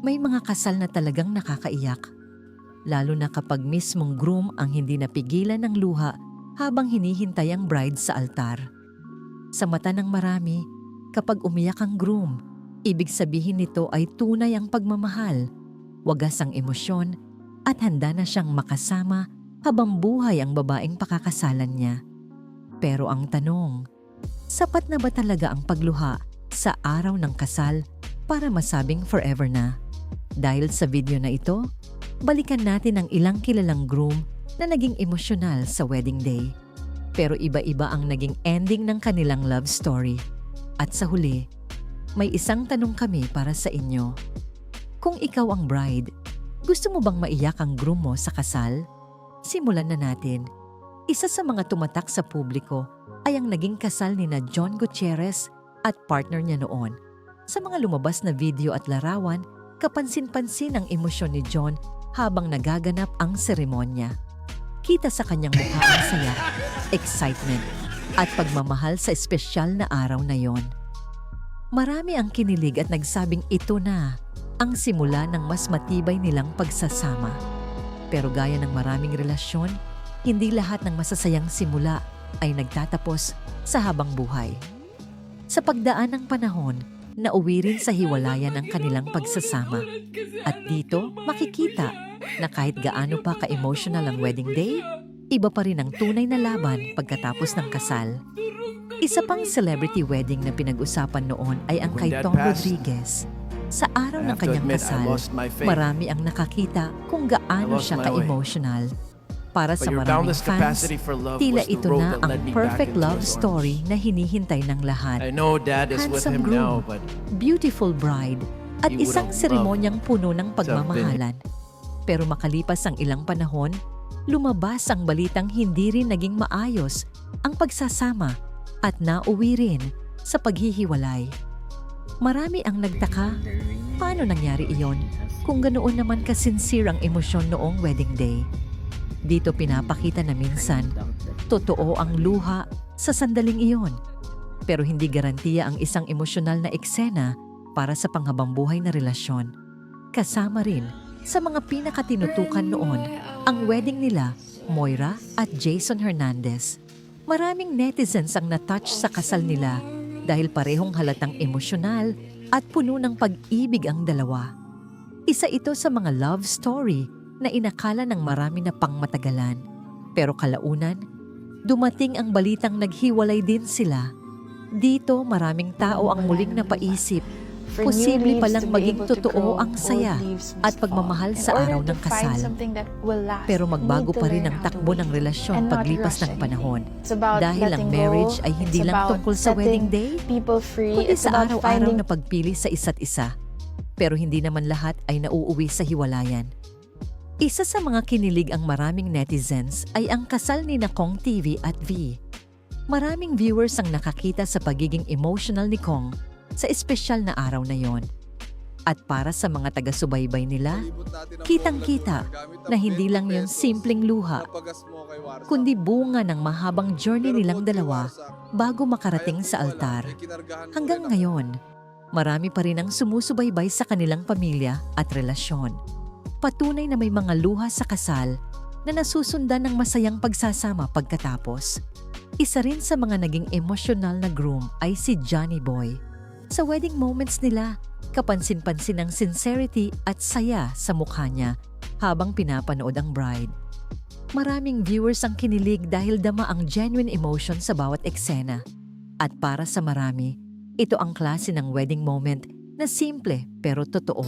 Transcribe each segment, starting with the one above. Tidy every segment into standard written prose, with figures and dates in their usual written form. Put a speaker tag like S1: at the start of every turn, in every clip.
S1: May mga kasal na talagang nakakaiyak, lalo na kapag mismong groom ang hindi napigilan ng luha habang hinihintay ang bride sa altar. Sa mata ng marami, kapag umiyak ang groom, ibig sabihin nito ay tunay ang pagmamahal, wagas ang emosyon, at handa na siyang makasama habang buhay ang babaeng pakakasalan niya. Pero ang tanong, sapat na ba talaga ang pagluha sa araw ng kasal para masabing forever na? Dahil sa video na ito, balikan natin ang ilang kilalang groom na naging emosyonal sa wedding day. Pero iba-iba ang naging ending ng kanilang love story. At sa huli, may isang tanong kami para sa inyo. Kung ikaw ang bride, gusto mo bang maiyak ang groom mo sa kasal? Simulan na natin. Isa sa mga tumatak sa publiko ay ang naging kasal ni na John Gutierrez at partner niya noon. Sa mga lumabas na video at larawan, kapansin-pansin ang emosyon ni John habang nagaganap ang seremonya. Kita sa kanyang mukha ang saya, excitement, at pagmamahal sa espesyal na araw na yon. Marami ang kinilig at nagsabing ito na ang simula ng mas matibay nilang pagsasama. Pero gaya ng maraming relasyon, hindi lahat ng masasayang simula ay nagtatapos sa habang buhay. Sa pagdaan ng panahon, nauwi rin sa hiwalayan ang kanilang pagsasama. At dito, makikita na kahit gaano pa ka-emotional ang wedding day, iba pa rin ang tunay na laban pagkatapos ng kasal. Isa pang celebrity wedding na pinag-usapan noon ay ang kay Tom Rodriguez. Sa araw ng kanyang kasal, marami ang nakakita kung gaano siya ka-emotional. Para sa maraming fans, tila ito na ang perfect love story na hinihintay ng lahat. Handsome groom, beautiful bride, at isang seremonyang puno ng pagmamahalan. Pero makalipas ang ilang panahon, lumabas ang balitang hindi rin naging maayos ang pagsasama at nauwi rin sa paghihiwalay. Marami ang nagtaka, paano nangyari iyon kung ganoon naman kasincere ang emosyon noong wedding day? Dito pinapakita na minsan, totoo ang luha sa sandaling iyon. Pero hindi garantiya ang isang emosyonal na eksena para sa panghabambuhay na relasyon. Kasama rin sa mga pinakatinutukan noon ang wedding nila, Moira at Jason Hernandez. Maraming netizens ang natouch sa kasal nila dahil parehong halatang emosyonal at puno ng pag-ibig ang dalawa. Isa ito sa mga love story na inakala ng marami na pangmatagalan. Pero kalaunan, dumating ang balitang naghiwalay din sila. Dito maraming tao ang muling napaisip, posible palang maging totoo ang saya at pagmamahal sa araw ng kasal. Pero magbago pa rin ang takbo ng relasyon paglipas ng panahon. Dahil ang marriage ay hindi lang tungkol sa wedding day, kundi sa araw-araw na pagpili sa isa't isa. Pero hindi naman lahat ay nauuwi sa hiwalayan. Isa sa mga kinilig ang maraming netizens ay ang kasal ni Kong TV at V. Maraming viewers ang nakakita sa pagiging emotional ni Kong sa espesyal na araw na yon. At para sa mga taga-subaybay nila, kitang-kita na hindi lang yon simpleng luha, kundi bunga ng mahabang journey nilang dalawa bago makarating sa altar. Hanggang ngayon, marami pa rin ang sumusubaybay sa kanilang pamilya at relasyon. Patunay na may mga luha sa kasal na nasusundan ng masayang pagsasama pagkatapos. Isa rin sa mga naging emosyonal na groom ay si Johnny Boy. Sa wedding moments nila, kapansin-pansin ang sincerity at saya sa mukha niya habang pinapanood ang bride. Maraming viewers ang kinilig dahil dama ang genuine emotion sa bawat eksena. At para sa marami, ito ang klase ng wedding moment na simple pero totoo.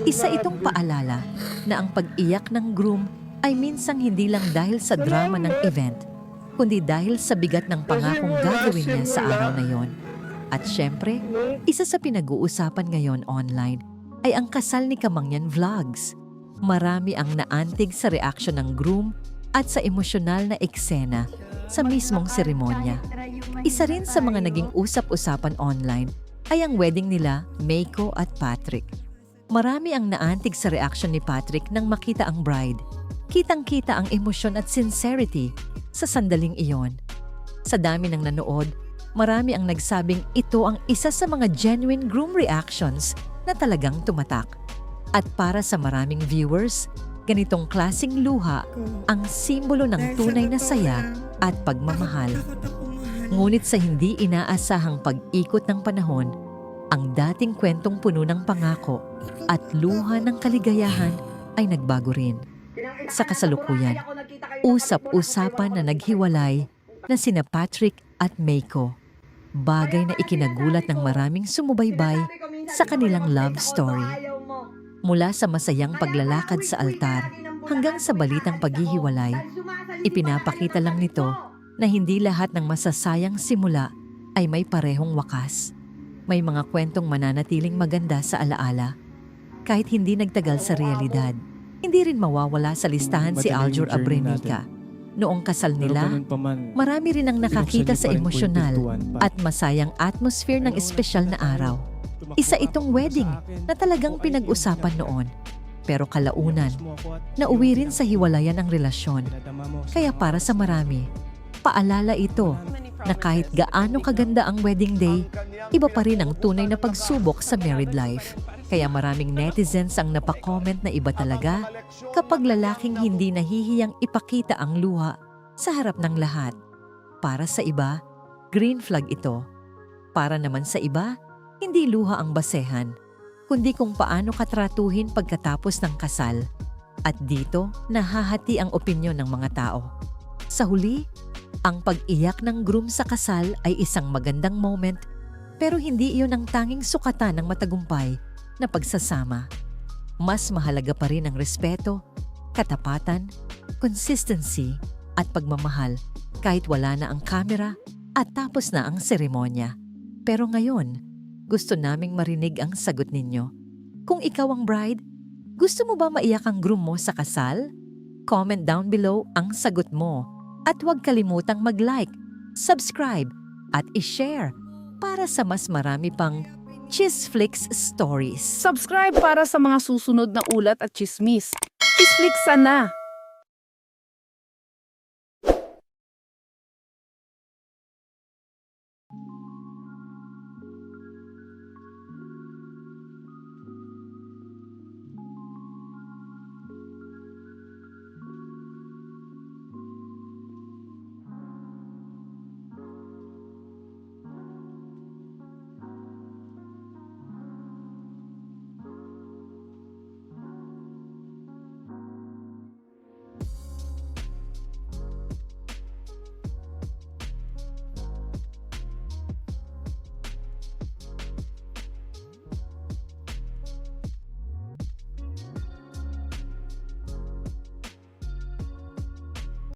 S1: Isa itong paalala na ang pag-iyak ng groom ay minsang hindi lang dahil sa drama ng event, kundi dahil sa bigat ng pangakong gagawin niya sa araw na yon. At syempre, isa sa pinag-uusapan ngayon online ay ang kasal ni Kamangyan Vlogs. Marami ang naantig sa reaksyon ng groom at sa emosyonal na eksena sa mismong seremonya. Isa rin sa mga naging usap-usapan online ay ang wedding nila, Meiko at Patrick. Marami ang naantig sa reaksyon ni Patrick nang makita ang bride. Kitang-kita ang emosyon at sincerity sa sandaling iyon. Sa dami ng nanood, marami ang nagsabing ito ang isa sa mga genuine groom reactions na talagang tumatak. At para sa maraming viewers, ganitong klasing luha ang simbolo ng tunay na saya at pagmamahal. Ngunit sa hindi inaasahang pag-ikot ng panahon, ang dating kwentong puno ng pangako at luha ng kaligayahan ay nagbago rin. Sa kasalukuyan, usap-usapan na naghiwalay na sina Patrick at Meiko. Bagay na ikinagulat ng maraming sumubaybay sa kanilang love story. Mula sa masayang paglalakad sa altar hanggang sa balitang paghihiwalay, ipinapakita lang nito na hindi lahat ng masasayang simula ay may parehong wakas. May mga kwentong mananatiling maganda sa alaala kahit hindi nagtagal sa realidad. Hindi rin mawawala sa listahan si Aljur Abrenica. Noong kasal nila, marami rin ang nakakita sa emosyonal at masayang atmosphere ng espesyal na araw. Isa itong wedding na talagang pinag-usapan noon. Pero kalaunan, nauwi rin sa hiwalayan ang relasyon. Kaya para sa marami, paalala ito na kahit gaano kaganda ang wedding day, iba pa rin ang tunay na pagsubok sa married life. Kaya maraming netizens ang napakomment na iba talaga kapag lalaking hindi nahihiyang ipakita ang luha sa harap ng lahat. Para sa iba, green flag ito. Para naman sa iba, hindi luha ang basehan, kundi kung paano katratuhin pagkatapos ng kasal. At dito, nahahati ang opinyon ng mga tao. Sa huli, ang pag-iyak ng groom sa kasal ay isang magandang moment, pero hindi iyon ang tanging sukatan ng matagumpay na pagsasama. Mas mahalaga pa rin ang respeto, katapatan, consistency at pagmamahal kahit wala na ang kamera at tapos na ang seremonya. Pero ngayon, gusto naming marinig ang sagot ninyo. Kung ikaw ang bride, gusto mo ba maiyak ang groom mo sa kasal? Comment down below ang sagot mo at huwag kalimutang mag-like, subscribe at i-share para sa mas marami pang Chisflix Stories.
S2: Subscribe para sa mga susunod na ulat at chismis. Chisflix sana!